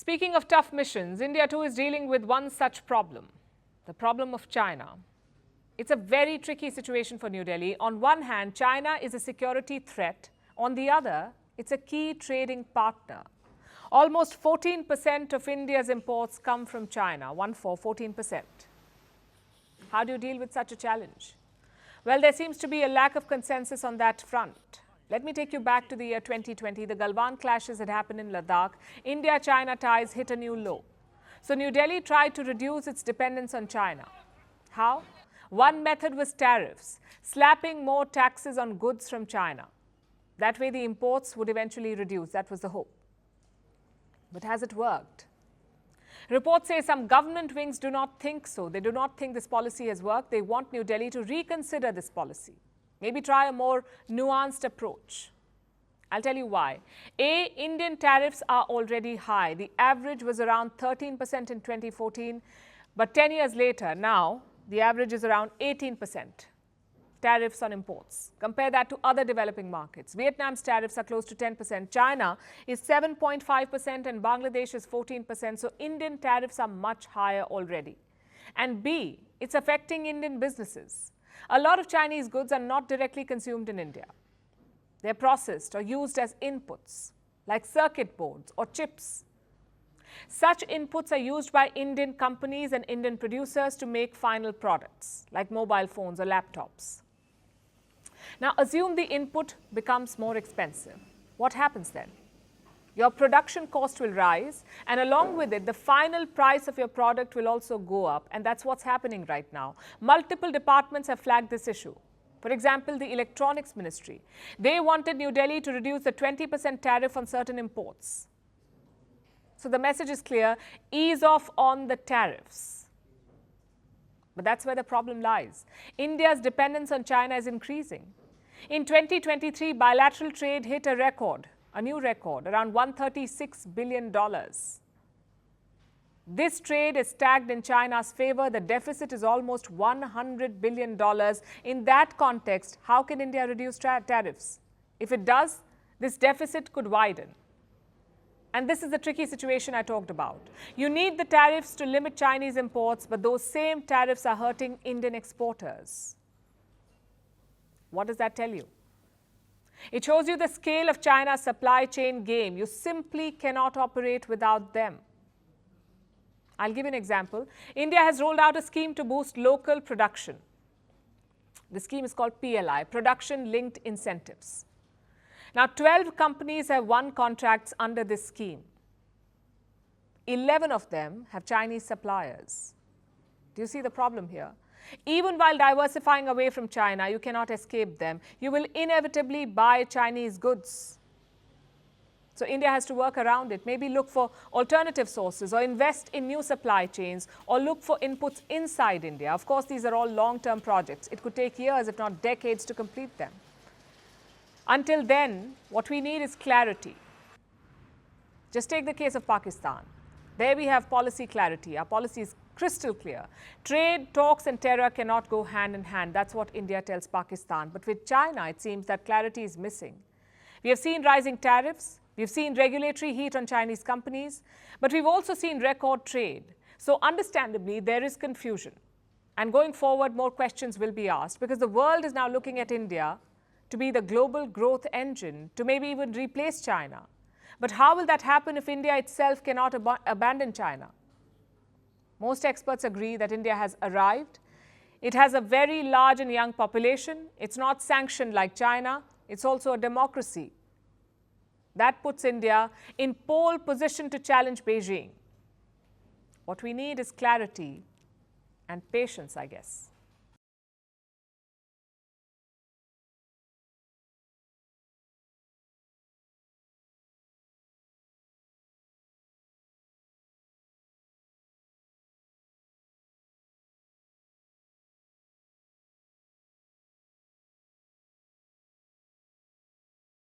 Speaking of tough missions, India too is dealing with one such problem, the problem of China. It's a very tricky situation for New Delhi. On one hand, China is a security threat. On the other, it's a key trading partner. Almost 14% of India's imports come from China, 14%. How do you deal with such a challenge? Well, there seems to be a lack of consensus on that front. Let me take you back to the year 2020. The Galwan clashes had happened in Ladakh. India-China ties hit a new low. So New Delhi tried to reduce its dependence on China. How? One method was tariffs, slapping more taxes on goods from China. That way the imports would eventually reduce. That was the hope. But has it worked? Reports say some government wings do not think so. They do not think this policy has worked. They want New Delhi to reconsider this policy. Maybe try a more nuanced approach. I'll tell you why. A, Indian tariffs are already high. The average was around 13% in 2014, but 10 years later, now, the average is around 18% tariffs on imports. Compare that to other developing markets. Vietnam's tariffs are close to 10%. China is 7.5% and Bangladesh is 14%. So Indian tariffs are much higher already. And B, it's affecting Indian businesses. A lot of Chinese goods are not directly consumed in India. They're processed or used as inputs, like circuit boards or chips. Such inputs are used by Indian companies and Indian producers to make final products, like mobile phones or laptops. Now, assume the input becomes more expensive. What happens then? Your production cost will rise, and along with it, the final price of your product will also go up, and that's what's happening right now. Multiple departments have flagged this issue. For example, the Electronics Ministry. They wanted New Delhi to reduce the 20% tariff on certain imports. So the message is clear, ease off on the tariffs. But that's where the problem lies. India's dependence on China is increasing. In 2023, bilateral trade hit a new record, around $136 billion. This trade is tagged in China's favor. The deficit is almost $100 billion. In that context, how can India reduce tariffs? If it does, this deficit could widen. And this is the tricky situation I talked about. You need the tariffs to limit Chinese imports, but those same tariffs are hurting Indian exporters. What does that tell you? It shows you the scale of China's supply chain game. You simply cannot operate without them. I'll give you an example. India has rolled out a scheme to boost local production. The scheme is called PLI, Production Linked Incentives. Now, 12 companies have won contracts under this scheme. 11 of them have Chinese suppliers. Do you see the problem here? Even while diversifying away from China, you cannot escape them. You will inevitably buy Chinese goods. So India has to work around it. Maybe look for alternative sources or invest in new supply chains or look for inputs inside India. Of course, these are all long-term projects. It could take years, if not decades, to complete them. Until then, what we need is clarity. Just take the case of Pakistan. There we have policy clarity. Our policy is crystal clear. Trade, talks and terror cannot go hand in hand. That's what India tells Pakistan. But with China, it seems that clarity is missing. We have seen rising tariffs. We've seen regulatory heat on Chinese companies. But we've also seen record trade. So understandably, there is confusion. And going forward, more questions will be asked because the world is now looking at India to be the global growth engine, to maybe even replace China. But how will that happen if India itself cannot abandon China? Most experts agree that India has arrived. It has a very large and young population. It's not sanctioned like China. It's also a democracy. That puts India in pole position to challenge Beijing. What we need is clarity and patience, I guess.